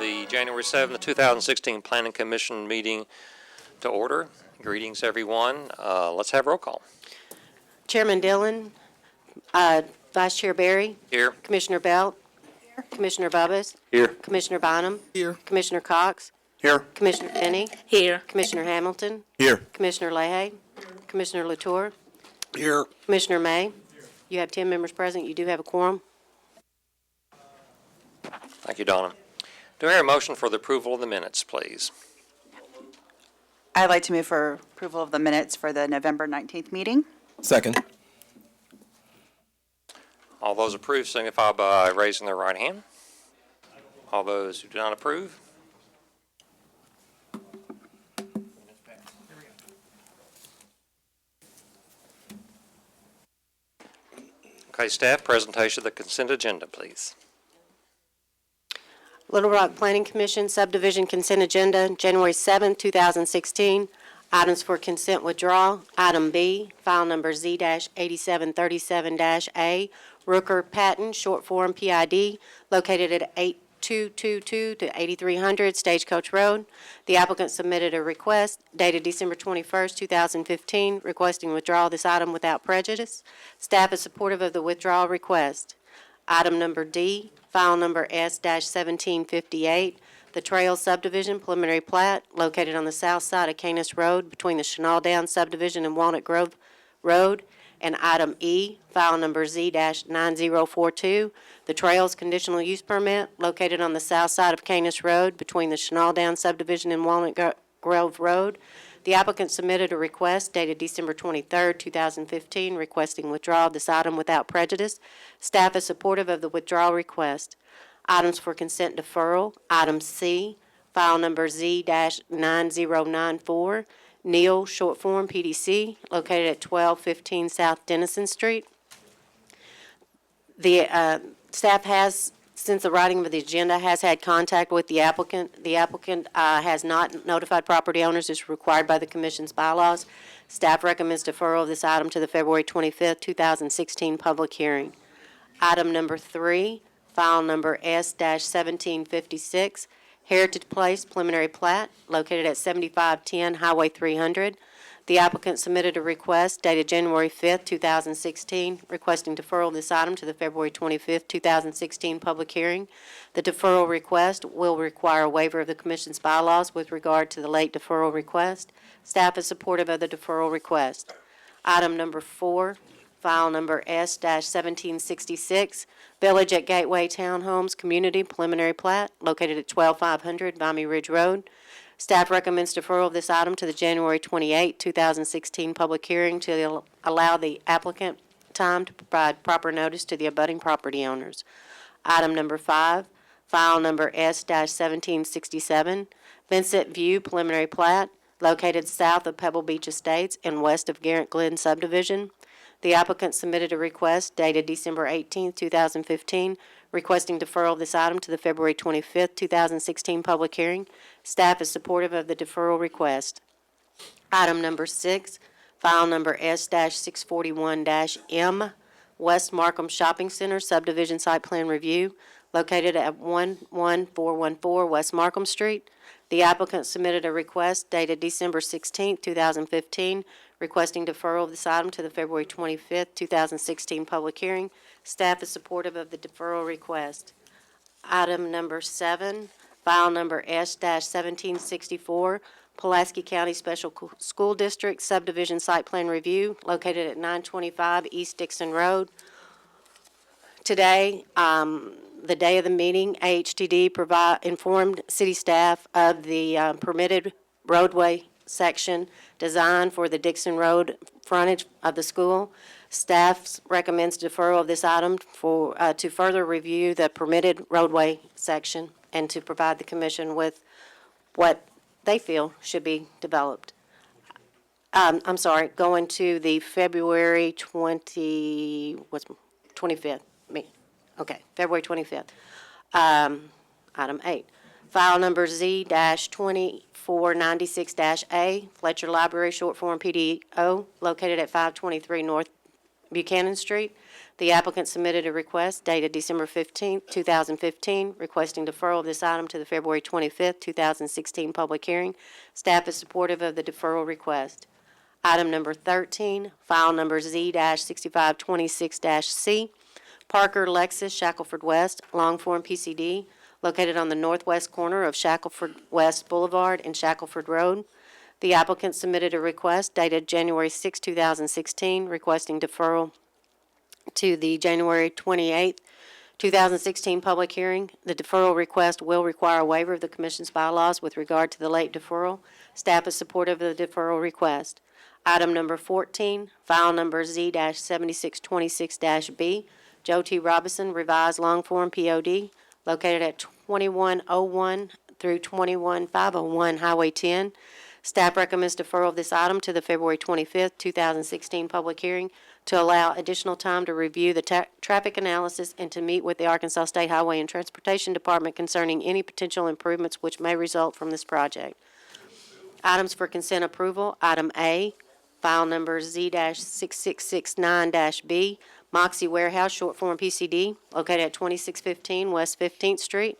The January 7th, 2016 Planning Commission meeting to order. Greetings, everyone. Let's have roll call. Chairman Dillon, Vice Chair Barry. Here. Commissioner Belt. Here. Commissioner Bubbas. Here. Commissioner Bynum. Here. Commissioner Cox. Here. Commissioner Finney. Here. Commissioner Hamilton. Here. Commissioner Leahy. Commissioner Latour. Here. Commissioner May. You have 10 members present. You do have a quorum. Thank you, Donna. Do I hear a motion for the approval of the minutes, please? I'd like to move for approval of the minutes for the November 19th meeting. Second. All those approve signify by raising their right hand. All those who do not approve? Okay, staff, presentation of the consent agenda, please. Little Rock Planning Commission Subdivision Consent Agenda, January 7, 2016. Items for consent withdrawal. Item B, file number Z-8737-A, Rooker Patton, short form PID, located at 8222 to 8300 Stagecoach Road. The applicant submitted a request dated December 21, 2015, requesting withdrawal of this item without prejudice. Staff is supportive of the withdrawal request. Item number D, file number S-1758, the Trail Subdivision preliminary plat located on the south side of Canis Road between the Chenal Down Subdivision and Walnut Grove Road. And item E, file number Z-9042, the Trails conditional use permit located on the south side of Canis Road between the Chenal Down Subdivision and Walnut Grove Road. The applicant submitted a request dated December 23, 2015, requesting withdrawal of this item without prejudice. Staff is supportive of the withdrawal request. Items for consent deferral. Item C, file number Z-9094, Neal, short form PDC, located at 1215 South Denison Street. The staff has, since the writing of the agenda, has had contact with the applicant. The applicant has not notified property owners as required by the Commission's bylaws. Staff recommends deferral of this item to the February 25, 2016 public hearing. Item number 3, file number S-1756, Heritage Place preliminary plat, located at 7510 Highway 300. The applicant submitted a request dated January 5, 2016, requesting deferral of this item to the February 25, 2016 public hearing. The deferral request will require a waiver of the Commission's bylaws with regard to the late deferral request. Staff is supportive of the deferral request. Item number 4, file number S-1766, Village at Gateway Townhomes Community preliminary plat, located at 12500 Vimy Ridge Road. Staff recommends deferral of this item to the January 28, 2016 public hearing to allow the applicant time to provide proper notice to the abutting property owners. Item number 5, file number S-1767, Vincent View preliminary plat, located south of Pebble Beach Estates and west of Garrett Glen Subdivision. The applicant submitted a request dated December 18, 2015, requesting deferral of this item to the February 25, 2016 public hearing. Staff is supportive of the deferral request. Item number 6, file number S-641-M, West Markham Shopping Center subdivision site plan review, located at 11414 West Markham Street. The applicant submitted a request dated December 16, 2015, requesting deferral of this item to the February 25, 2016 public hearing. Staff is supportive of the deferral request. Item number 7, file number S-1764, Pulaski County Special School District Subdivision Site Plan Review, located at 925 East Dixon Road. Today, the day of the meeting, AHTD informed city staff of the permitted roadway section designed for the Dixon Road frontage of the school. Staff recommends deferral of this item to further review the permitted roadway section and to provide the Commission with what they feel should be developed. I'm sorry, going to the February 25th. Okay, February 25th. Item 8. File number Z-2496-A, Fletcher Library, short form PDO, located at 523 North Buchanan Street. The applicant submitted a request dated December 15, 2015, requesting deferral of this item to the February 25, 2016 public hearing. Staff is supportive of the deferral request. Item number 13, file number Z-6526-C, Parker Lexus, Shackleford West, long form PCD, located on the northwest corner of Shackleford West Boulevard and Shackleford Road. The applicant submitted a request dated January 6, 2016, requesting deferral to the January 28, 2016 public hearing. The deferral request will require a waiver of the Commission's bylaws with regard to the late deferral. Staff is supportive of the deferral request. Item number 14, file number Z-7626-B, Joe T. Robinson, revised long form POD, located at 2101 through 21501 Highway 10. Staff recommends deferral of this item to the February 25th, 2016 public hearing to allow additional time to review the traffic analysis and to meet with the Arkansas State Highway and Transportation Department concerning any potential improvements which may result from this project. Items for consent approval. Item A, file number Z-6669-B, Moxie Warehouse, short form PCD, located at 2615 West 15th Street.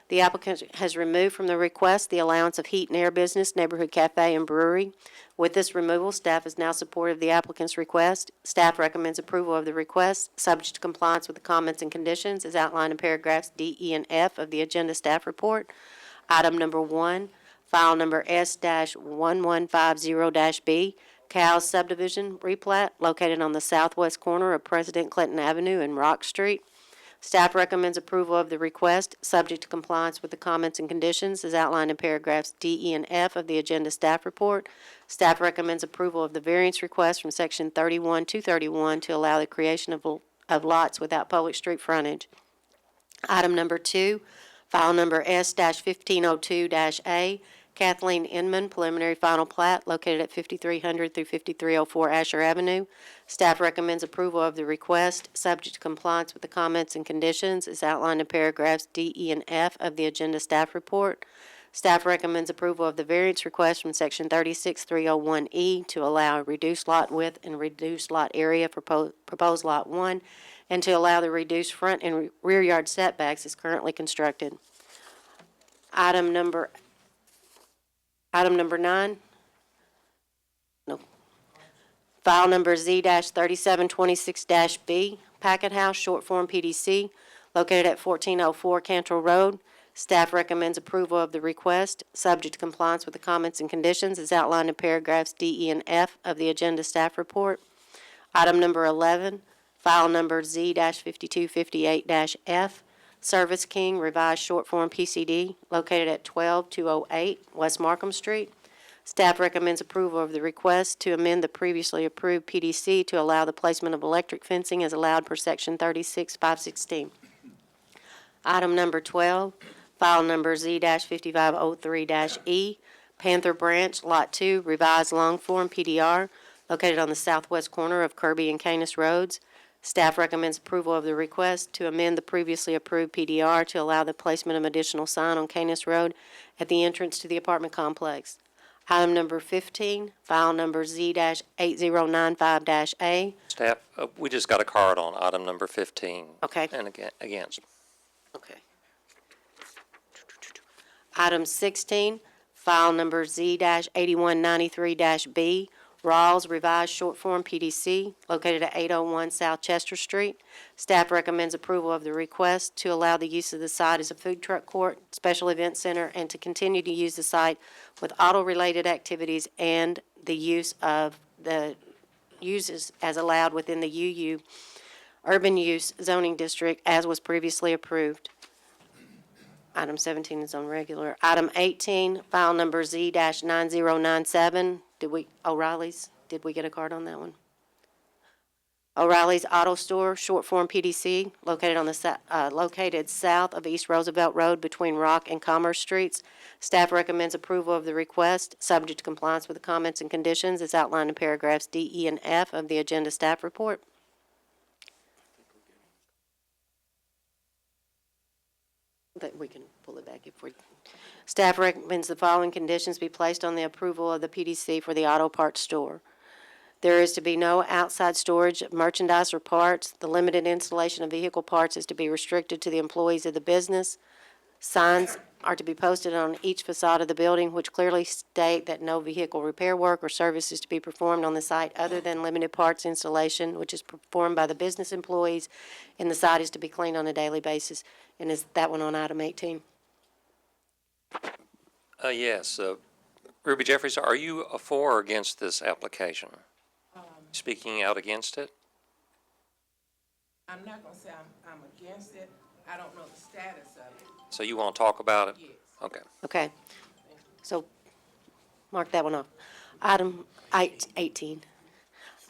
The applicant has removed from the request the allowance of heat and air business, neighborhood cafe, and brewery. With this removal, staff is now supportive of the applicant's request. Staff recommends approval of the request, subject to compliance with the comments and conditions as outlined in paragraphs D, E, and F of the agenda staff report. Item number 1, file number S-1150-B, Cow's Subdivision replat, located on the southwest corner of President Clinton Avenue and Rock Street. Staff recommends approval of the request, subject to compliance with the comments and conditions as outlined in paragraphs D, E, and F of the agenda staff report. Staff recommends approval of the variance request from section 31-231 to allow the creation of lots without public street frontage. Item number 2, file number S-1502-A, Kathleen Inman, preliminary final plat, located at 5300 through 5304 Asher Avenue. Staff recommends approval of the request, subject to compliance with the comments and conditions as outlined in paragraphs D, E, and F of the agenda staff report. Staff recommends approval of the variance request from section 36301E to allow a reduced lot width and reduced lot area for proposed lot 1, and to allow the reduced front and rear yard setbacks as currently constructed. Item number 9. No. File number Z-3726-B, Packet House, short form PDC, located at 1404 Cantrell Road. Staff recommends approval of the request, subject to compliance with the comments and conditions as outlined in paragraphs D, E, and F of the agenda staff report. Item number 11, file number Z-5258-F, Service King, revised short form PCD, located at 12208 West Markham Street. Staff recommends approval of the request to amend the previously approved PDC to allow the placement of electric fencing as allowed per section 36516. Item number 12, file number Z-5503-E, Panther Branch, Lot 2, revised long form PDR, located on the southwest corner of Kirby and Canis Roads. Staff recommends approval of the request to amend the previously approved PDR to allow the placement of additional sign on Canis Road at the entrance to the apartment complex. Item number 15, file number Z-8095-A. Staff, we just got a card on item number 15. Okay. And against. Okay. Item 16, file number Z-8193-B, Rawls, revised short form PDC, located at 801 South Chester Street. Staff recommends approval of the request to allow the use of the site as a food truck court, special event center, and to continue to use the site with auto-related activities and the use of the uses as allowed within the UU Urban Use Zoning District as was previously approved. Item 17 is on regular. Item 18, file number Z-9097. O'Reilly's, did we get a card on that one? O'Reilly's Auto Store, short form PDC, located on the located south of East Roosevelt Road between Rock and Commerce Streets. Staff recommends approval of the request, subject to compliance with the comments and conditions as outlined in paragraphs D, E, and F of the agenda staff report. But we can pull it back if we. Staff recommends the following conditions be placed on the approval of the PDC for the auto parts store. There is to be no outside storage of merchandise or parts. The limited installation of vehicle parts is to be restricted to the employees of the business. Signs are to be posted on each facade of the building which clearly state that no vehicle repair work or service is to be performed on the site other than limited parts installation, which is performed by the business employees, and the site is to be cleaned on a daily basis. And is that one on item 18? Yes. Ruby Jeffries, are you for or against this application? Speaking out against it? I'm not gonna say I'm against it. I don't know the status of it. So you want to talk about it? Yes. Okay. Okay. So, mark that one off. Item 18.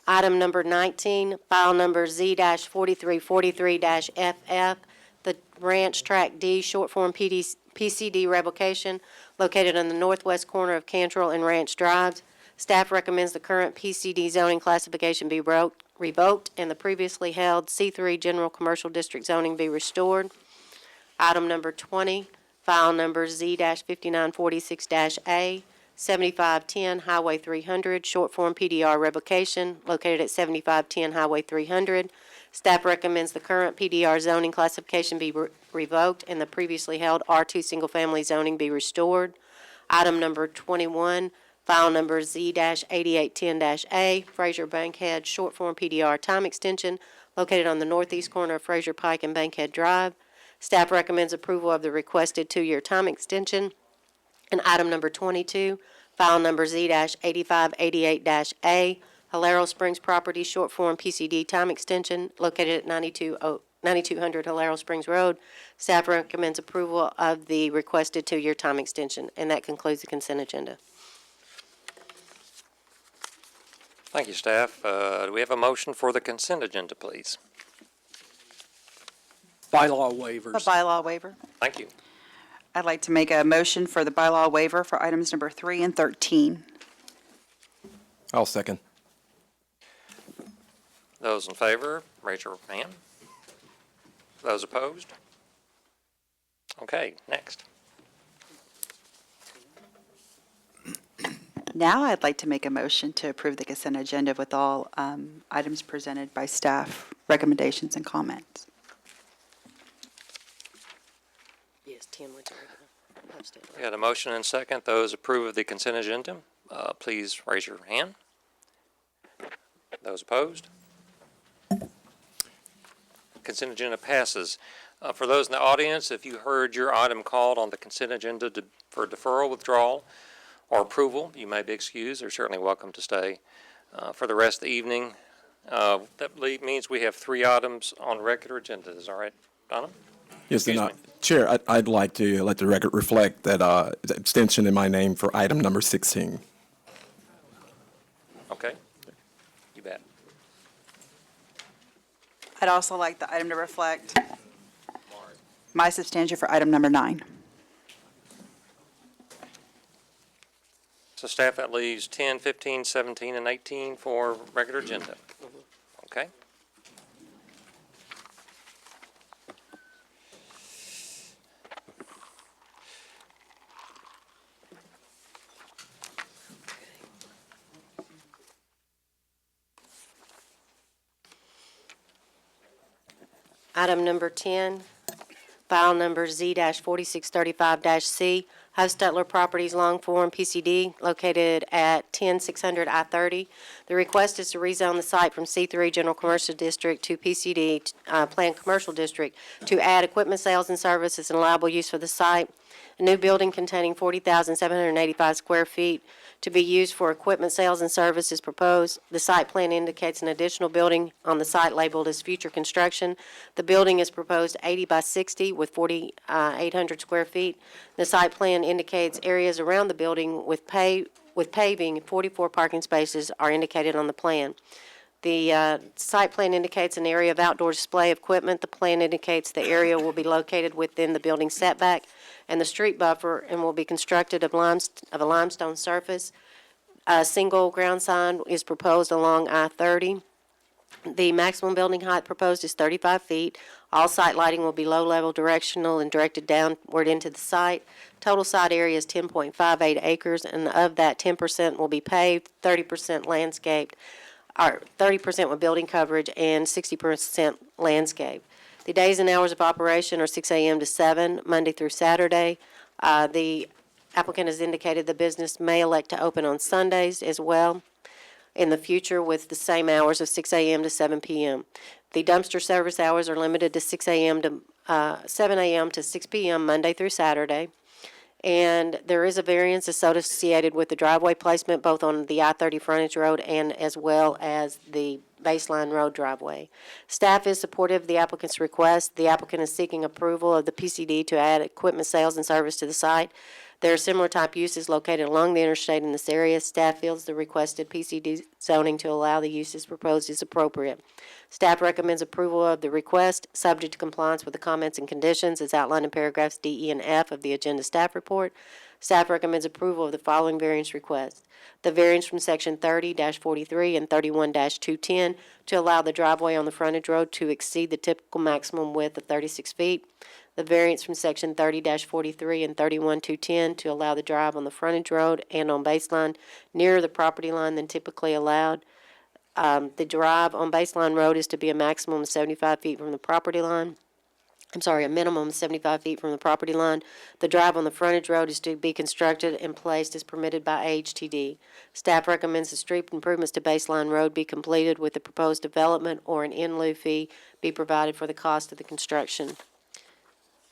Item number 19, file number Z-4343-FF, the Ranch Tract D short form PCD revocation located on the northwest corner of Cantrell and Ranch Drives. Staff recommends the current PCD zoning classification be revoked and the previously held C3 General Commercial District zoning be restored. Item number 20, file number Z-5946-A, 7510 Highway 300, short form PDR revocation, located at 7510 Highway 300. Staff recommends the current PDR zoning classification be revoked and the previously held R2 single-family zoning be restored. Item number 21, file number Z-8810-A, Fraser Bankhead, short form PDR time extension, located on the northeast corner of Fraser Pike and Bankhead Drive. Staff recommends approval of the requested 2-year time extension. And item number 22, file number Z-8588-A, Hilero Springs Property, short form PCD time extension, located at 9200 Hilero Springs Road. Staff recommends approval of the requested 2-year time extension. And that concludes the consent agenda. Thank you, staff. Do we have a motion for the consent agenda, please? Bylaw A waivers. bylaw waiver. Thank you. I'd like to make a motion for the bylaw waiver for items number 3 and 13. I'll second. Those in favor, raise your hand. Those opposed? Okay, next. Now I'd like to make a motion to approve the consent agenda with all items presented by staff, recommendations and comments. Yes, 10 went to regular. Posted. We had a motion and second. Those approve of the consent agenda, please raise your hand. Those opposed? Consent agenda passes. For those in the audience, if you heard your item called on the consent agenda for deferral, withdrawal, or approval, you may be excused. They're certainly welcome to stay for the rest of the evening. That means we have 3 items on regular agenda. Is that right, Donna? Yes, Excuse and me. Chair, I'd like to let the record reflect that abstention in my name for item number 16. Okay. You bet. I'd also like the item to reflect my substantia for item number 9. So staff, that leaves 10, 15, 17, and 18 for regular agenda. Okay? Item number 10, file number Z-4635-C, Hostetler Properties Long Form PCD, located at 10600 I-30. The request is to rezone the site from C3 General Commercial District to PCD, Planned Commercial District, to add equipment sales and services and allowable use for the site. A new building containing 40,785 square feet to be used for equipment sales and services proposed. The site plan indicates an additional building on the site labeled as future construction. The building is proposed 80 by 60 with 4,800 square feet. The site plan indicates areas around the building with paving. 44 parking spaces are indicated on the plan. The site plan indicates an area of outdoor display equipment. The plan indicates the area will be located within the building setback and the street buffer and will be constructed of a limestone surface. A single ground sign is proposed along I-30. The maximum building height proposed is 35 feet. All site lighting will be low-level directional and directed downward into the site. Total site area is 10.58 acres, and of that, 10% will be paved, 30% landscaped. or 30% with building coverage and 60% landscape. The days and hours of operation are 6 a.m. to 7, Monday through Saturday. The applicant has indicated the business may elect to open on Sundays as well in the future with the same hours of 6 a.m. to 7 p.m. The dumpster service hours are limited to 6 a.m. to 7 a.m. to 6 p.m. Monday through Saturday. And there is a variance associated with the driveway placement both on the I-30 frontage road and as well as the baseline road driveway. Staff is supportive of the applicant's request. The applicant is seeking approval of the PCD to add equipment sales and service to the site. There are similar type uses located along the interstate in this area. Staff feels the requested PCD zoning to allow the uses proposed is appropriate. Staff recommends approval of the request, subject to compliance with the comments and conditions as outlined in paragraphs D, E, and F of the agenda staff report. Staff recommends approval of the following variance requests. The variance from section 30-43 and 31-210 to allow the driveway on the frontage road to exceed the typical maximum width of 36 feet. The variance from section 30-43 and 31-210 to allow the drive on the frontage road and on baseline nearer the property line than typically allowed. The drive on baseline road is to be a maximum of 75 feet from the property line. A minimum of 75 feet from the property line. The drive on the frontage road is to be constructed and placed as permitted by AHTD. Staff recommends the street improvements to baseline road be completed with the proposed development or an in lieu fee be provided for the cost of the construction.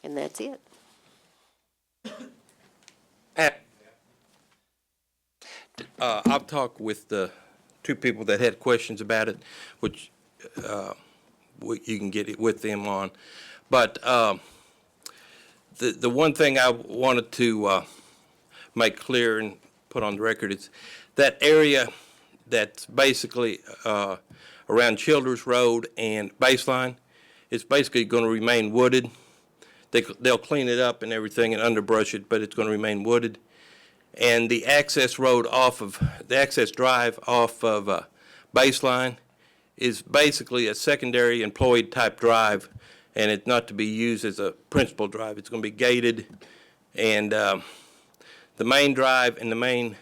And that's it. Pat? I've talked with the two people that had questions about it, which you can get it with them on. But the one thing I wanted to make clear and put on the record is that area that's basically around Childers Road and Baseline is basically going to remain wooded. They'll clean it up and everything and underbrush it, but it's going to remain wooded. And the access road the access drive off of Baseline is basically a secondary employed type drive, and it's not to be used as a principal drive. It's going to be gated, and the main drive and the main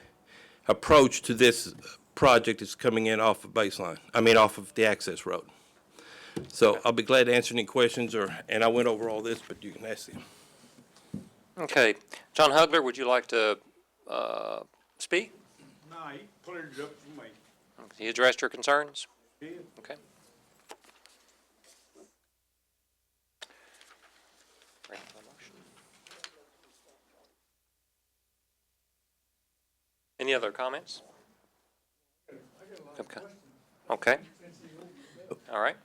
approach to this project is coming in off of off of the access road. So I'll be glad to answer any questions, and I went over all this, but you can ask them. Okay. John Hugler, would you like to speak? No, he cleared it up for me. You addressed your concerns? Yeah. Okay. Ready for the motion? Any other comments? Okay. Okay. All right.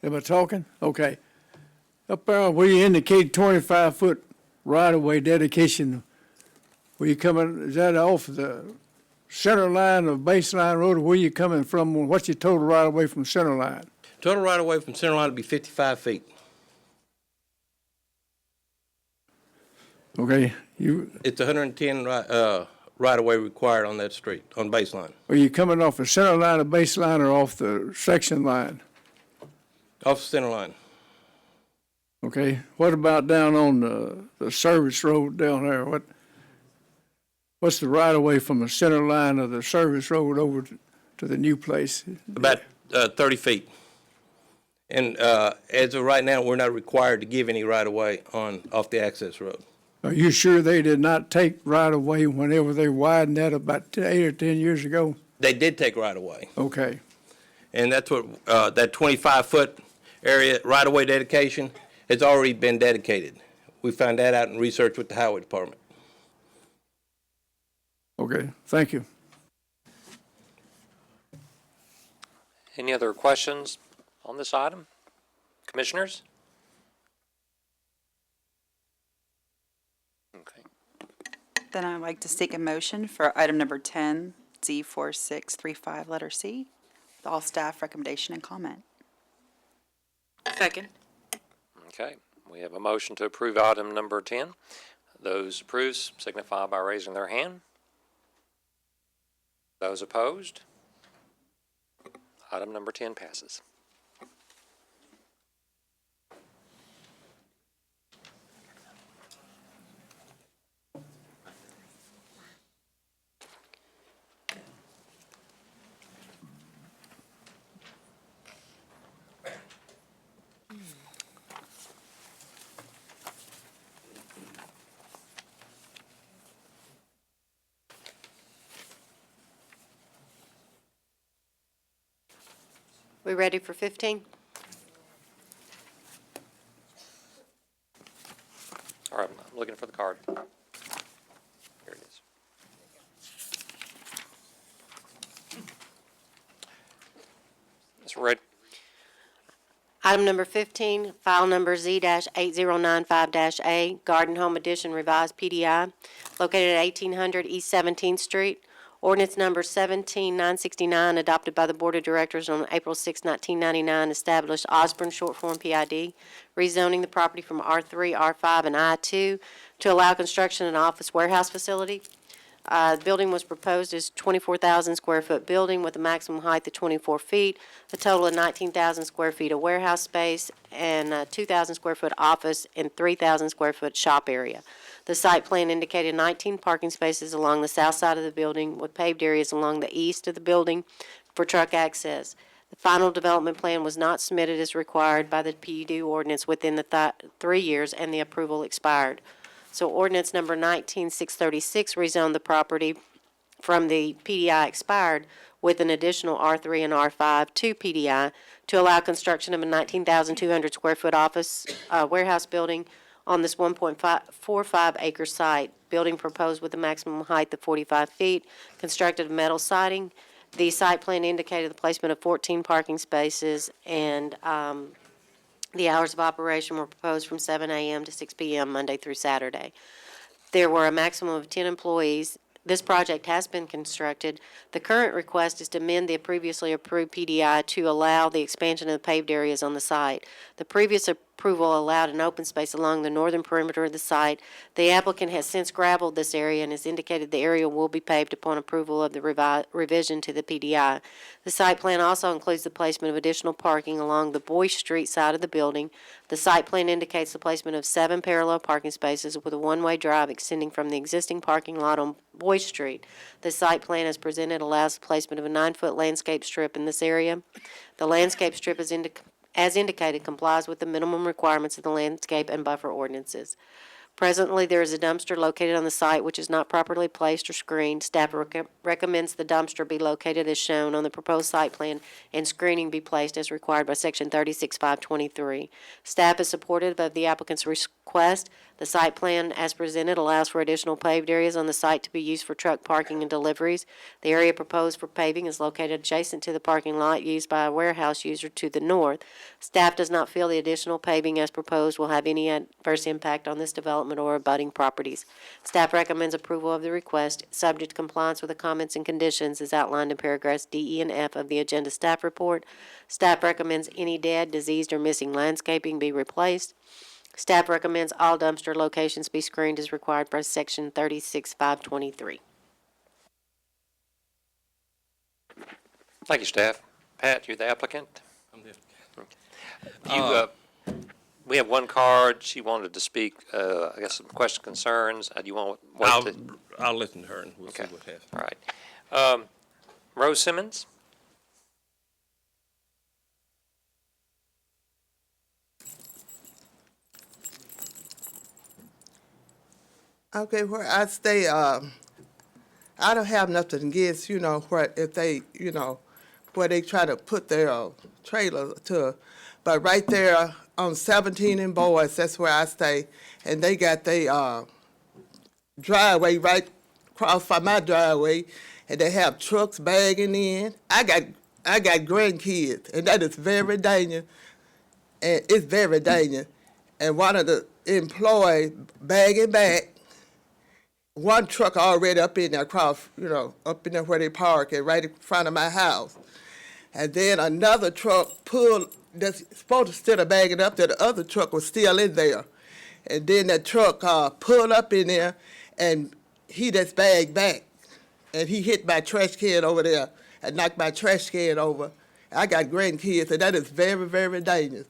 Am I talking? Okay. Up there where you indicate 25-foot right-of-way dedication, where you coming, is that off the center line of Baseline Road, or where you coming from? What's your total right-of-way from center line? Total right-of-way from center line would be 55 feet. Okay, It's 110 right-of-way required on that street, on Baseline. are you coming off the center line of Baseline or off the section line? Off the center line. Okay, what about down on the service road down there? What's the right-of-way from the center line of the service road over to the new place? About 30 feet. And as of right now, we're not required to give any right-of-way off the access road. Are you sure they did not take right-of-way whenever they widened that about 8 or 10 years ago? They did take right-of-way. Okay, And that's what, that 25-foot area right-of-way dedication has already been dedicated. We found that out in research with the Highway Department. okay, thank you. Any other questions on this item? Commissioners? Okay. Then I'd like to seek a motion for item number 10, Z4635, letter C, with all staff recommendation and comment. Second. Okay. We have a motion to approve item number 10. Those approved signify by raising their hand. Those opposed? Item number 10 passes. We ready for 15? All right, I'm looking for the card. Here it is. It's ready. Item number 15, file number Z-8095-A, Garden Home Edition Revised PDI, located at 1800 East 17th Street. Ordinance number 17969, adopted by the Board of Directors on April 6, 1999, established Osborne Short Form PID, rezoning the property from R3, R5, and I2 to allow construction of an office warehouse facility. The building was proposed as 24,000 square foot building with a maximum height of 24 feet, a total of 19,000 square feet of warehouse space, and 2,000 square foot office and 3,000 square foot shop area. The site plan indicated 19 parking spaces along the south side of the building with paved areas along the east of the building for truck access. The final development plan was not submitted as required by the PUD ordinance within the 3 years, and the approval expired. So ordinance number 19636 rezoned the property from the PDI expired with an additional R3 and R5 to PDI to allow construction of a 19,200 square foot office warehouse building on this 1.45 acre site. Building proposed with a maximum height of 45 feet, constructed of metal siding. The site plan indicated the placement of 14 parking spaces, and the hours of operation were proposed from 7 a.m. to 6 p.m. Monday through Saturday. There were a maximum of 10 employees. This project has been constructed. The current request is to amend the previously approved PDI to allow the expansion of the paved areas on the site. The previous approval allowed an open space along the northern perimeter of the site. The applicant has since gravelled this area and has indicated the area will be paved upon approval of the revision to the PDI. The site plan also includes the placement of additional parking along the Boyce Street side of the building. The site plan indicates the placement of 7 parallel parking spaces with a one-way drive extending from the existing parking lot on Boyce Street. The site plan as presented allows the placement of a 9-foot landscape strip in this area. The landscape strip is as indicated, complies with the minimum requirements of the landscape and buffer ordinances. Presently, there is a dumpster located on the site which is not properly placed or screened. Staff recommends the dumpster be located as shown on the proposed site plan and screening be placed as required by Section 36.523. Staff is supportive of the applicant's request. The site plan as presented allows for additional paved areas on the site to be used for truck parking and deliveries. The area proposed for paving is located adjacent to the parking lot used by a warehouse user to the north. Staff does not feel the additional paving as proposed will have any adverse impact on this development or abutting properties. Staff recommends approval of the request, subject to compliance with the comments and conditions as outlined in paragraphs D, E, and F of the agenda staff report. Staff recommends any dead, diseased, or missing landscaping be replaced. Staff recommends all dumpster locations be screened as required by Section 36.523. Thank you, staff. Pat, you're the applicant? I'm there. We have one card. She wanted to speak, I guess, some questions, concerns. Do you want to? I'll listen to her and we'll see Okay. what happens. All right. Rose Simmons? Okay, where I stay, I don't have nothing against, where if they, where they try to put their trailer to, but right there on 17 and Boys, that's where I stay, and they got their driveway right across from my driveway, and they have trucks bagging in. I got grandkids, and that is very dangerous, and it's very dangerous. And one of the employees bagging back. One truck already up in there across, up in there where they park it, right in front of my house. And then another truck pulled, that's supposed to still have bagging up there, the other truck was still in there. And then that truck pulled up in there, and he just bagged back. And he hit my trash can over there and knocked my trash can over. I got grandkids, and that is very, very dangerous.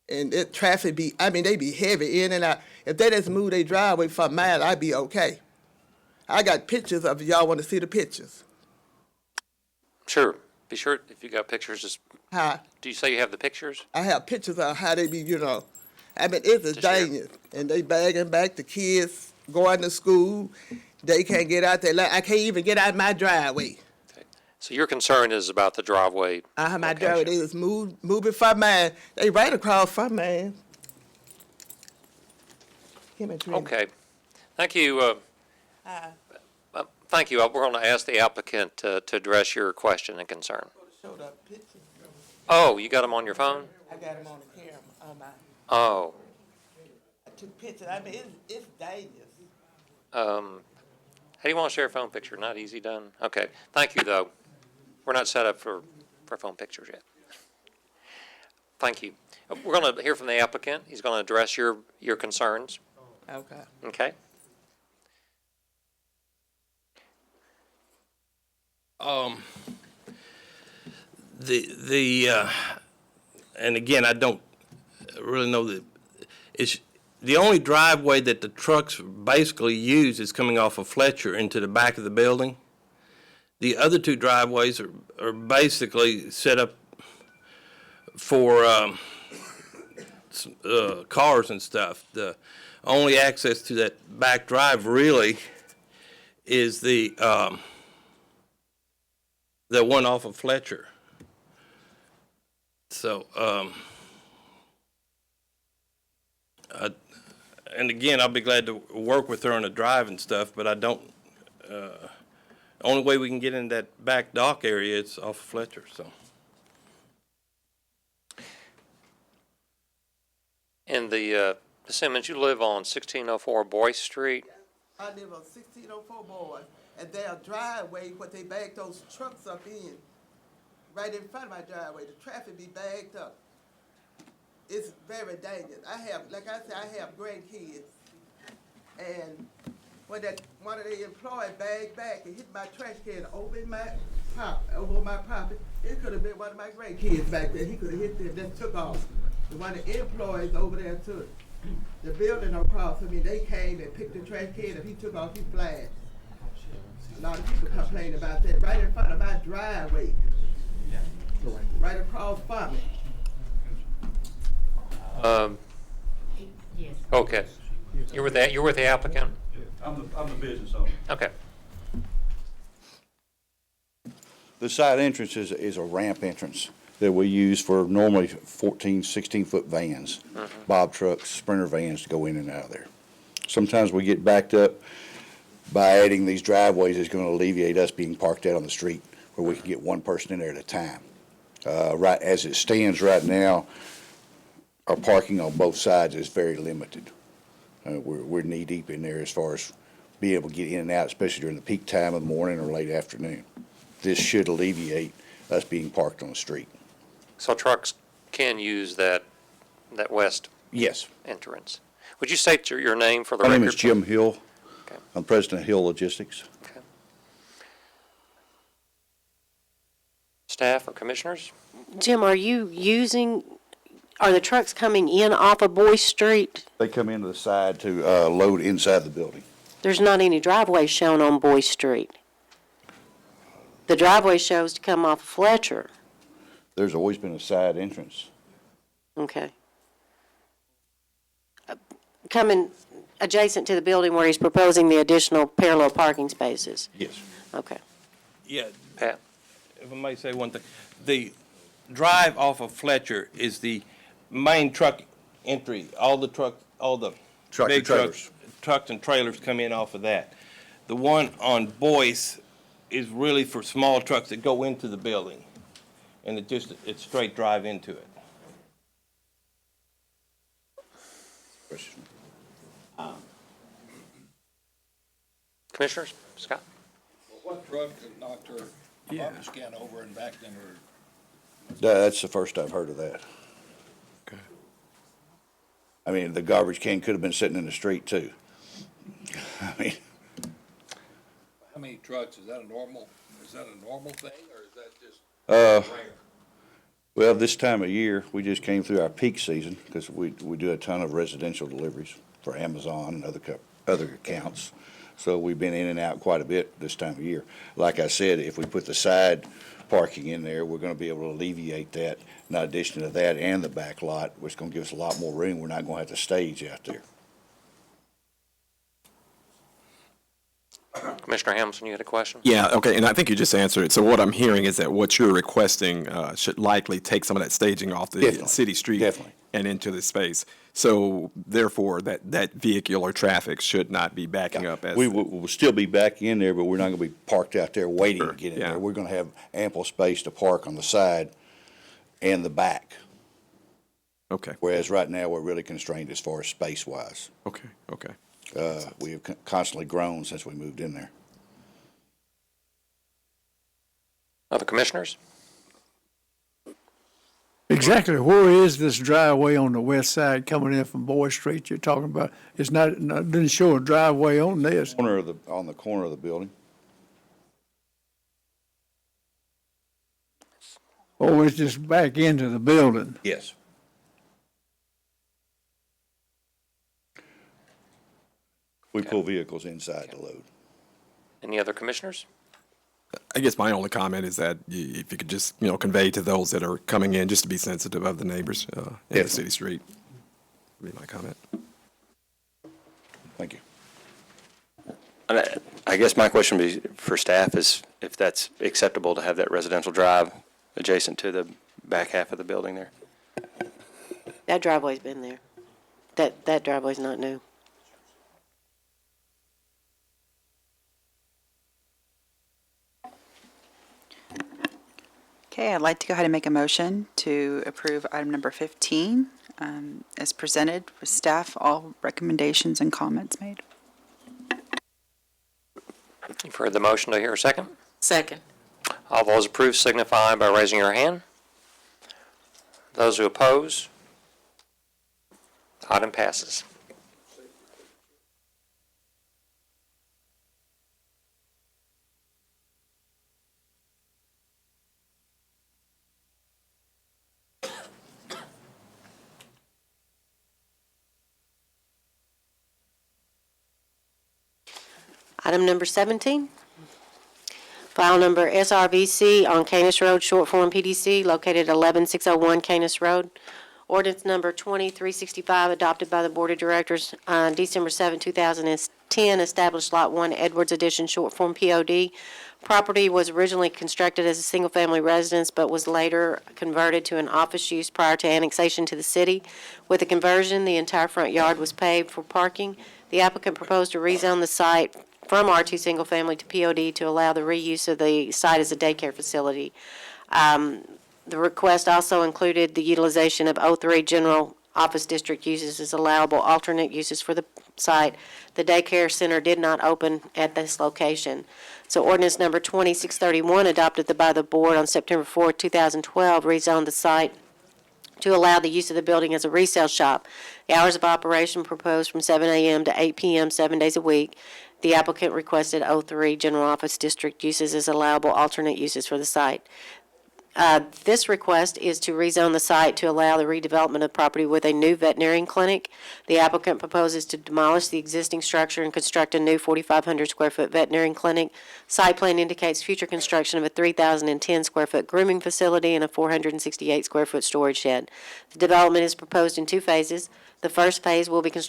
And traffic they be heavy in and out. If they just move their driveway from mine, I'd be okay. I got pictures of it. Y'all want to see the pictures? Sure. Be sure, if you got pictures, just, Huh? do you say you have the pictures? I have pictures of how they be, it's a To share. dangerous. And they bagging back the kids going to school. They can't get out there. I can't even get out my driveway. Okay. So your concern is about the driveway. My driveway, location. they was moving from mine. They right across from mine. Give me a drink. Okay. Thank you. Thank you. We're going to ask the applicant to address your question and concern. Showed up pictures. Oh, you got them on your phone? I got them on the camera, on my, Oh, I took pictures. I mean, it's dangerous. how do you want to share a phone picture? Not easy done? Okay. Thank you, though. We're not set up for phone pictures yet. Thank you. We're going to hear from the applicant. He's going to address your concerns. Okay. Okay? And again, I don't really know that, it's, the only driveway that the trucks basically use is coming off of Fletcher into the back of the building. The other two driveways are basically set up for cars and stuff. The only access to that back drive really is the one off of Fletcher. So, and again, I'll be glad to work with her on the drive and stuff, but I don't, only way we can get in that back dock area is off of Fletcher, so. In the Simmons, you live on 1604 Boyce Street. I live on 1604 Boy, and their driveway, what they back those trucks up in, right in front of my driveway, the traffic be backed up. It's very dangerous. I have, like I said, I have grandkids, and when that one of the employees backed back and hit my trash can over my property, it could have been one of my grandkids back there. He could have hit them, just took off. The one of the employees over there too. The building across from me, they came and picked the trash can. If he took off, he flashed. A lot of people complain about that. Right in front of my driveway. Right across from me. Okay. You're with the applicant? I'm the business owner. Okay. The side entrance is a ramp entrance that we use for normally 14, 16-foot vans, bob trucks, sprinter vans to go in and out of there. Sometimes we get backed up by adding these driveways is going to alleviate us being parked out on the street where we can get one person in there at a time. Right as it stands right now, our parking on both sides is very limited. We're knee deep in there as far as being able to get in and out, especially during the peak time of the morning or late afternoon. This should alleviate us being parked on the street. So trucks can use that west Yes. entrance. Would you state your name for the My record? name is Jim Hill. Okay. I'm president of Hill Logistics. Okay. Staff or commissioners? Jim, are the trucks coming in off of Boyce Street? They come into the side to load inside the building. There's not any driveway shown on Boyce Street. The driveway shows to come off of Fletcher. There's always been a side entrance. Okay. Coming adjacent to the building where he's proposing the additional parallel parking spaces. Yes. Okay. Yeah, Pat? if I may say one thing, the drive off of Fletcher is the main truck entry. All the Tractor big trailers. trucks and trailers come in off of that. The one on Boyce is really for small trucks that go into the building, and it's straight drive into it. Commissioners? Scott? What truck knocked her garbage can over and backed into her? That's the first I've heard of that. Okay. I mean, the garbage can could have been sitting in the street too. I mean, How many trucks, is that a normal thing, or is that just uh, rare? well, this time of year, we just came through our peak season because we do a ton of residential deliveries for Amazon and other accounts. So we've been in and out quite a bit this time of year. Like I said, if we put the side parking in there, we're going to be able to alleviate that. In addition to that and the back lot, which is going to give us a lot more room. We're not going to have to stage out there. Commissioner Hamilton, you had a question? Yeah, okay, and I think you just answered it. So what I'm hearing is that what you're requesting should likely take some of that staging off the Definitely, city street. definitely. And into the space. So therefore, that vehicular traffic should not be backing up as. We will still be back in there, but we're not gonna be parked out there waiting to Sure, get in yeah. there. We're gonna have ample space to park on the side and the back, Okay, whereas right now, we're really constrained as far as space-wise. okay, okay. We have constantly grown since we moved in there. Other commissioners? Exactly, where is this driveway on the west side coming in from Boyd Street you're talking about? It's not, didn't show a driveway on this. On the corner of the building. Oh, it's just back into the building. Yes. We pull vehicles inside to load. Any other commissioners? I guess my only comment is that if you could just, convey to those that are coming in, just to be sensitive of the neighbors in the Definitely. city street. Would be my comment. Thank you. And I guess my question would be for staff is if that's acceptable to have that residential drive adjacent to the back half of the building there. That driveway's been there. That driveway's not new. Okay, I'd like to go ahead and make a motion to approve item number 15 as presented with staff, all recommendations and comments made. You've heard the motion. Do I hear a second? Second. All those approved signify by raising your hand. Those who oppose, item passes. Item number 17. File number SRVC on Canis Road, short form PDC, located 11601 Canis Road. Ordinance number 2365, adopted by the Board of Directors on December 7, 2010, established Lot 1 Edwards Addition, short form POD. Property was originally constructed as a single-family residence, but was later converted to an office use prior to annexation to the city. With the conversion, the entire front yard was paved for parking. The applicant proposed to rezone the site from R2 Single Family to POD to allow the reuse of the site as a daycare facility. The request also included the utilization of O3 General Office District uses as allowable alternate uses for the site. The daycare center did not open at this location. So ordinance number 2631, adopted by the board on September 4, 2012, rezoned the site to allow the use of the building as a resale shop. The hours of operation proposed from 7 a.m. to 8 p.m., 7 days a week. The applicant requested O3 General Office District uses as allowable alternate uses for the site. This request is to rezone the site to allow the redevelopment of property with a new veterinarian clinic. The applicant proposes to demolish the existing structure and construct a new 4,500 square foot veterinarian clinic. Site plan indicates future construction of a 3,010 square foot grooming facility and a 468 square foot storage shed. The development is proposed in two phases. The first phase will be the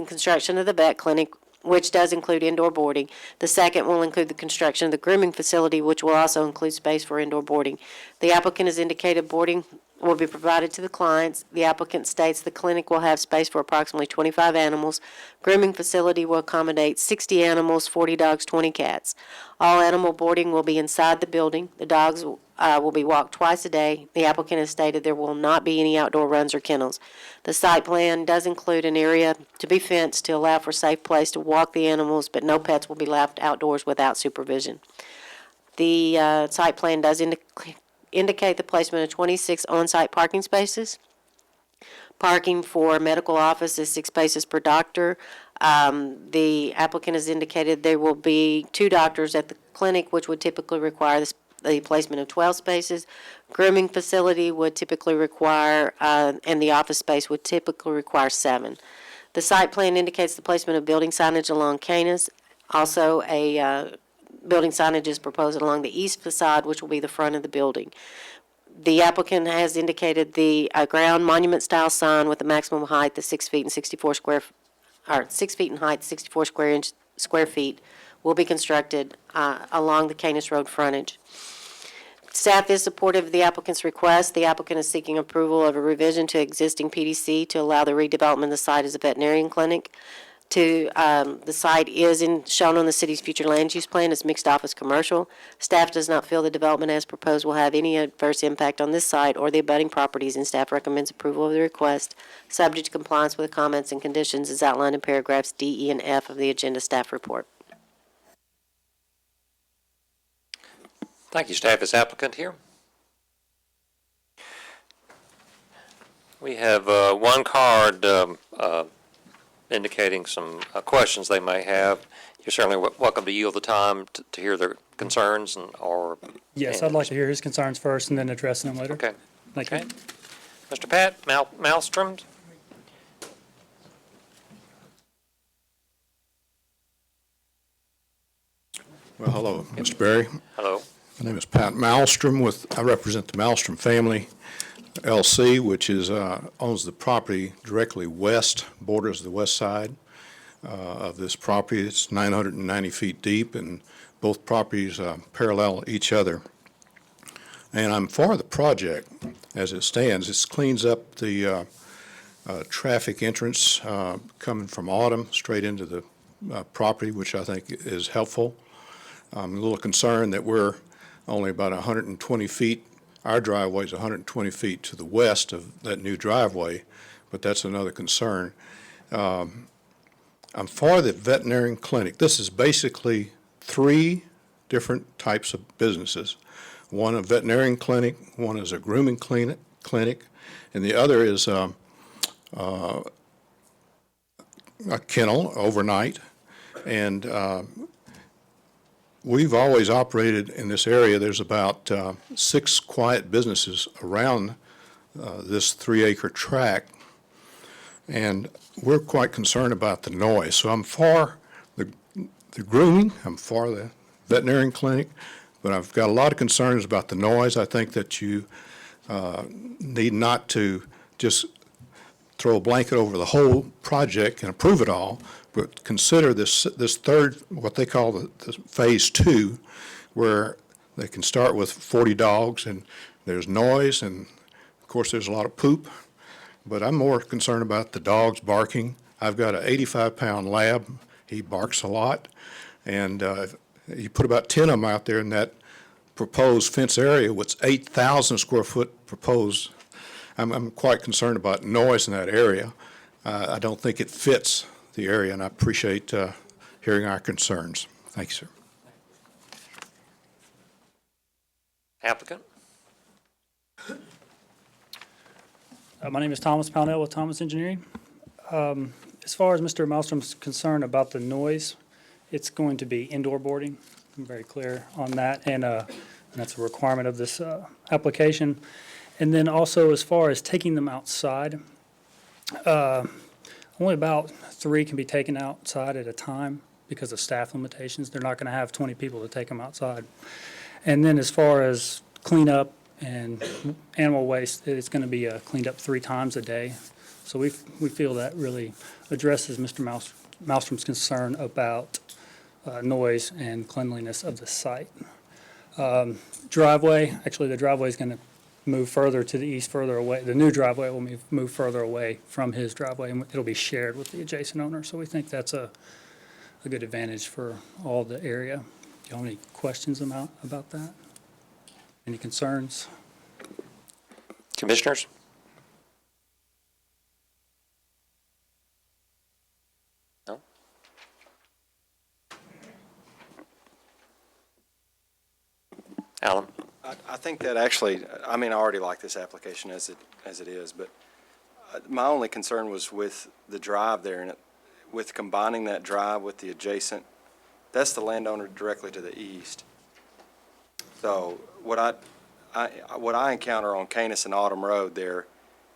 construction of the vet clinic, which does include indoor boarding. The second will include the construction of the grooming facility, which will also include space for indoor boarding. The applicant has indicated boarding will be provided to the clients. The applicant states the clinic will have space for approximately 25 animals. Grooming facility will accommodate 60 animals, 40 dogs, 20 cats. All animal boarding will be inside the building. The dogs will be walked twice a day. The applicant has stated there will not be any outdoor runs or kennels. The site plan does include an area to be fenced to allow for safe place to walk the animals, but no pets will be left outdoors without supervision. The site plan does indicate the placement of 26 on-site parking spaces. Parking for medical office is 6 spaces per doctor. The applicant has indicated there will be 2 doctors at the clinic, which would typically require the placement of 12 spaces. Grooming facility would typically require, and the office space would typically require 7. The site plan indicates the placement of building signage along Canis. Also, a building signage is proposed along the east facade, which will be the front of the building. The applicant has indicated the ground monument-style sign with a maximum height of 6 feet and 64 square, or 6 feet in height, 64 square square feet will be constructed along the Canis Road frontage. Staff is supportive of the applicant's request. The applicant is seeking approval of a revision to existing PDC to allow the redevelopment of the site as a veterinarian clinic. The site is shown on the city's future land use plan as mixed office commercial. Staff does not feel the development as proposed will have any adverse impact on this site or the abutting properties, and staff recommends approval of the request, subject to compliance with the comments and conditions as outlined in paragraphs D, E, and F of the agenda staff report. Thank you, staff. Is applicant here? We have one card indicating some questions they may have. You're certainly welcome to yield the time to hear their concerns or. Yes, I'd like to hear his concerns first and then address them later. Okay. Thank Okay. you. Mr. Pat Malmstrom? Well, hello, Mr. Berry. Hello. My name is Pat Malmstrom I represent the Malmstrom family, LC, which owns the property directly west, borders the west side of this property. It's 990 feet deep, and both properties parallel each other. And I'm for the project as it stands. It cleans up the traffic entrance coming from Autumn straight into the property, which I think is helpful. I'm a little concerned that we're only about 120 feet. Our driveway is 120 feet to the west of that new driveway, but that's another concern. I'm for the veterinarian clinic. This is basically 3 different types of businesses. One a veterinarian clinic, one is a grooming clinic, and the other is a kennel overnight. And we've always operated in this area. There's about 6 quiet businesses around this 3-acre tract, and we're quite concerned about the noise. So I'm for the grooming, I'm for the veterinarian clinic, but I've got a lot of concerns about the noise. I think that you need not to just throw a blanket over the whole project and approve it all, but consider this third, what they call the phase 2, where they can start with 40 dogs and there's noise and of course there's a lot of poop, but I'm more concerned about the dogs barking. I've got an 85-pound lab. He barks a lot, and you put about 10 of them out there in that proposed fence area, what's 8,000 square foot proposed. I'm quite concerned about noise in that area. I don't think it fits the area, and I appreciate hearing our concerns. Thank you, sir. Applicant? My name is Thomas Pownell with Thomas Engineering. As far as Mr. Malmstrom's concern about the noise, it's going to be indoor boarding. I'm very clear on that, and that's a requirement of this application. And then also, as far as taking them outside, only about 3 can be taken outside at a time because of staff limitations. They're not going to have 20 people to take them outside. And then as far as cleanup and animal waste, it's going to be cleaned up 3 times a day. So we feel that really addresses Mr. Malmstrom's concern about noise and cleanliness of the site. Driveway, actually the driveway is going to move further to the east, further away. The new driveway will move further away from his driveway, and it'll be shared with the adjacent owner. So we think that's a good advantage for all the area. Do you have any questions about that? Any concerns? Commissioners? No? Alan? I think that actually, I mean, I already like this application as it is, but my only concern was with the drive there, and with combining that drive with the adjacent, that's the landowner directly to the east. So what I encounter on Canis and Autumn Road there,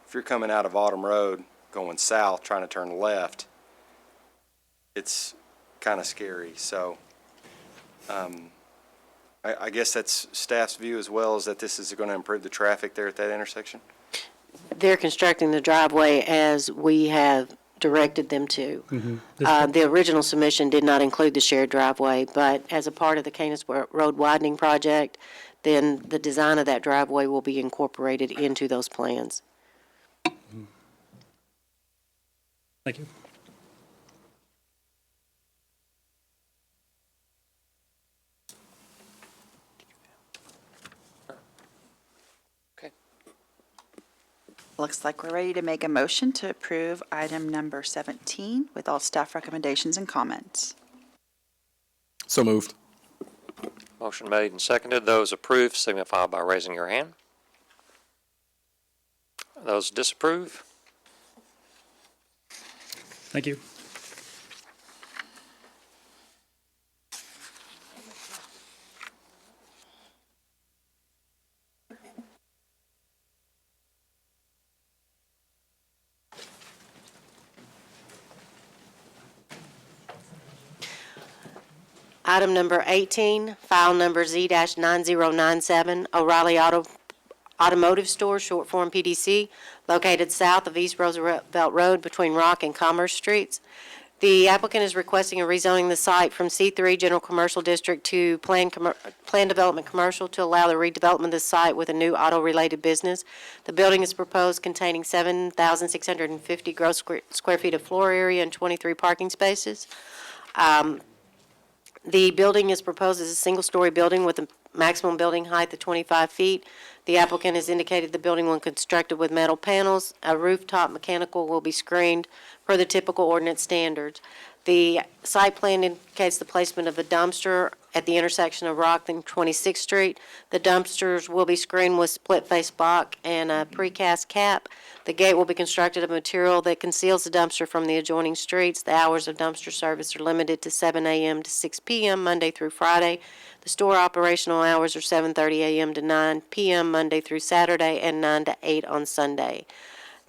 if you're coming out of Autumn Road going south, trying to turn left, it's kind of scary. So I guess that's staff's view as well, is that this is going to improve the traffic there at that intersection? They're constructing the driveway as we have directed them to. The original submission did not include the shared driveway, but as a part of the Canis Road widening project, then the design of that driveway will be incorporated into those plans. Thank you. Looks like we're ready to make a motion to approve item number 17 with all staff recommendations and comments. So moved. Motion made and seconded. Those approved signify by raising your hand. Those disapprove? Thank you. Item number 18, file number Z-9097, O'Reilly Automotive Store, short form PDC, located south of East Roosevelt Road between Rock and Commerce Streets. The applicant is requesting a rezoning the site from C3 General Commercial District to Planned Development Commercial to allow the redevelopment of the site with a new auto-related business. The building is proposed containing 7,650 gross square feet of floor area and 23 parking spaces. The building is proposed as a single-story building with a maximum building height of 25 feet. The applicant has indicated the building when constructed with metal panels. A rooftop mechanical will be screened per the typical ordinance standards. The site plan indicates the placement of a dumpster at the intersection of Rock and 26th Street. The dumpsters will be screened with split-face block and a precast cap. The gate will be constructed of material that conceals the dumpster from the adjoining streets. The hours of dumpster service are limited to 7 a.m. to 6 p.m. Monday through Friday. The store operational hours are 7:30 a.m. to 9 p.m. Monday through Saturday and 9 to 8 on Sunday.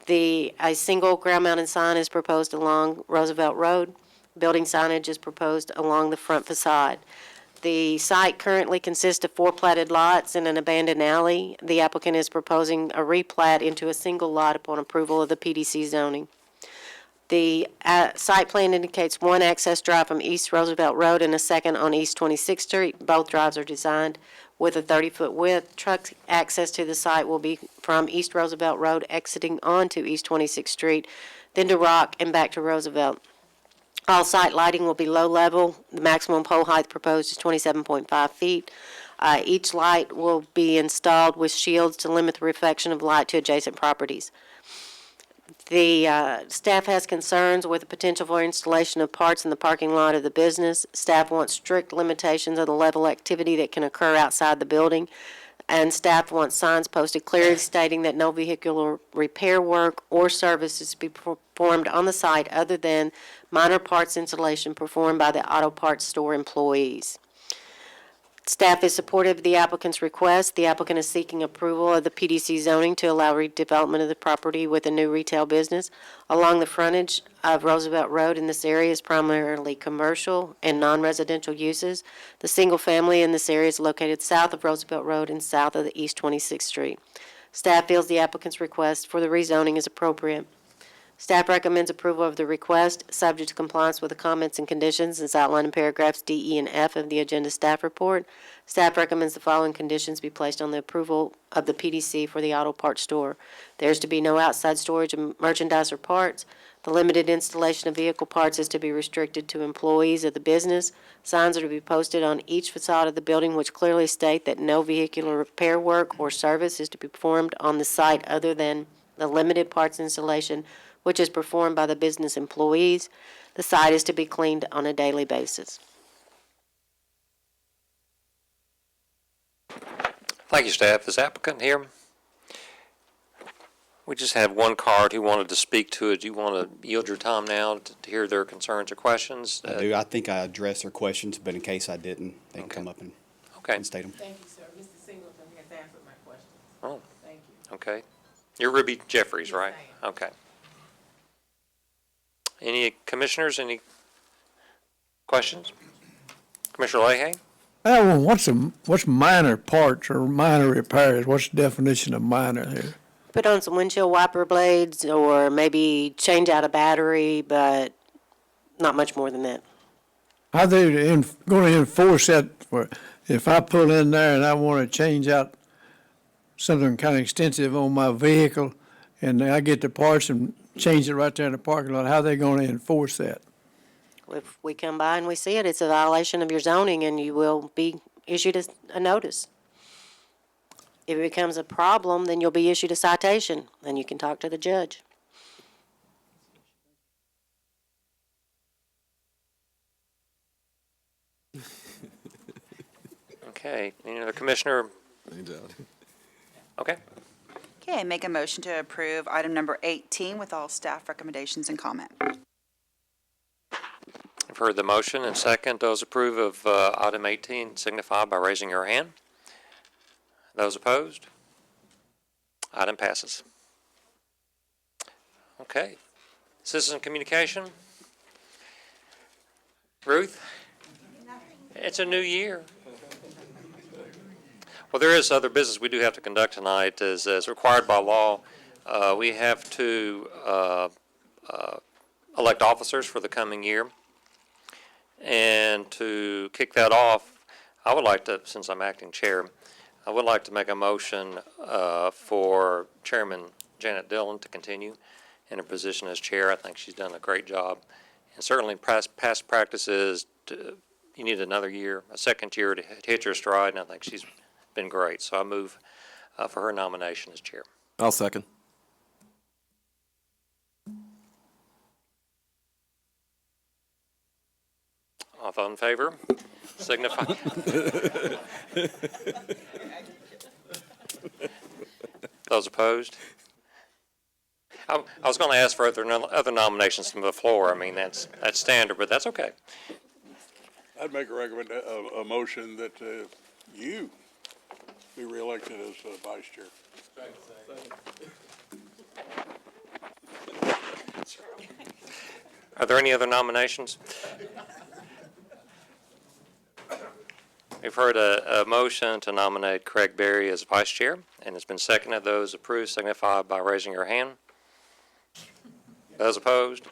A single ground-mounted sign is proposed along Roosevelt Road. Building signage is proposed along the front facade. The site currently consists of 4 platted lots and an abandoned alley. The applicant is proposing a replat into a single lot upon approval of the PDC zoning. The site plan indicates one access drive from East Roosevelt Road and a second on East 26th Street. Both drives are designed with a 30-foot width. Truck access to the site will be from East Roosevelt Road exiting onto East 26th Street, then to Rock and back to Roosevelt. All site lighting will be low level. The maximum pole height proposed is 27.5 feet. Each light will be installed with shields to limit the reflection of light to adjacent properties. The staff has concerns with the potential for installation of parts in the parking lot of the business. Staff wants strict limitations of the level of activity that can occur outside the building. And staff wants signs posted clearly stating that no vehicular repair work or service is to be performed on the site other than minor parts installation performed by the auto parts store employees. Staff is supportive of the applicant's request. The applicant is seeking approval of the PDC zoning to allow redevelopment of the property with a new retail business. Along the frontage of Roosevelt Road in this area is primarily commercial and non-residential uses. The single family in this area is located south of Roosevelt Road and south of the East 26th Street. Staff feels the applicant's request for the rezoning is appropriate. Staff recommends approval of the request, subject to compliance with the comments and conditions as outlined in paragraphs D, E, and F of the agenda staff report. Staff recommends the following conditions be placed on the approval of the PDC for the auto parts store. There is to be no outside storage of merchandise or parts. The limited installation of vehicle parts is to be restricted to employees of the business. Signs are to be posted on each facade of the building which clearly state that no vehicular repair work or service is to be performed on the site other than the limited parts installation which is performed by the business employees. The site is to be cleaned on a daily basis. Thank you, staff. Is applicant here? We just had one card who wanted to speak to it. Do you want to yield your time now to hear their concerns or questions? I do. I think I addressed their questions, but in case I didn't, they can come up and state them. Thank you, sir. Mr. Singleton has answered my questions. Oh, Thank you. okay. You're Ruby Jeffries, Yes, right? I am. Okay. Any commissioners, any questions? Commissioner Leahy? What's minor parts or minor repairs? What's the definition of minor here? Put on some windshield wiper blades or maybe change out a battery, but not much more than that. How they going to enforce that? If I pull in there and I want to change out something kind of extensive on my vehicle, and I get the parts and change it right there in the parking lot, how they going to enforce that? If we come by and we see it, it's a violation of your zoning and you will be issued a notice. If it becomes a problem, then you'll be issued a citation and you can talk to the judge. Okay, any other commissioner? Okay, Okay, make a motion to approve item number 18 with all staff recommendations and comment. I've heard the motion and second. Those approve of item 18 signify by raising your hand. Those opposed? Item passes. Okay, citizen communication? Ruth? It's a new year. Well, there is other business we do have to conduct tonight. As required by law, we have to elect officers for the coming year. And to kick that off, I would like to, since I'm acting chair, I would like to make a motion for Chairman Janet Dillon to continue in her position as chair. I think she's done a great job. And certainly past practices, you need another year, a second year to hit your stride, and I think she's been great. So I move for her nomination as chair. I'll second. All in favor? Signify. Those opposed? I was going to ask for other nominations from the floor. I mean, that's standard, but that's okay. I'd make a motion that you be reelected as vice chair. Are there any other nominations? We've heard a motion to nominate Craig Berry as vice chair, and it's been seconded. Those approved signify by raising your hand. Those opposed?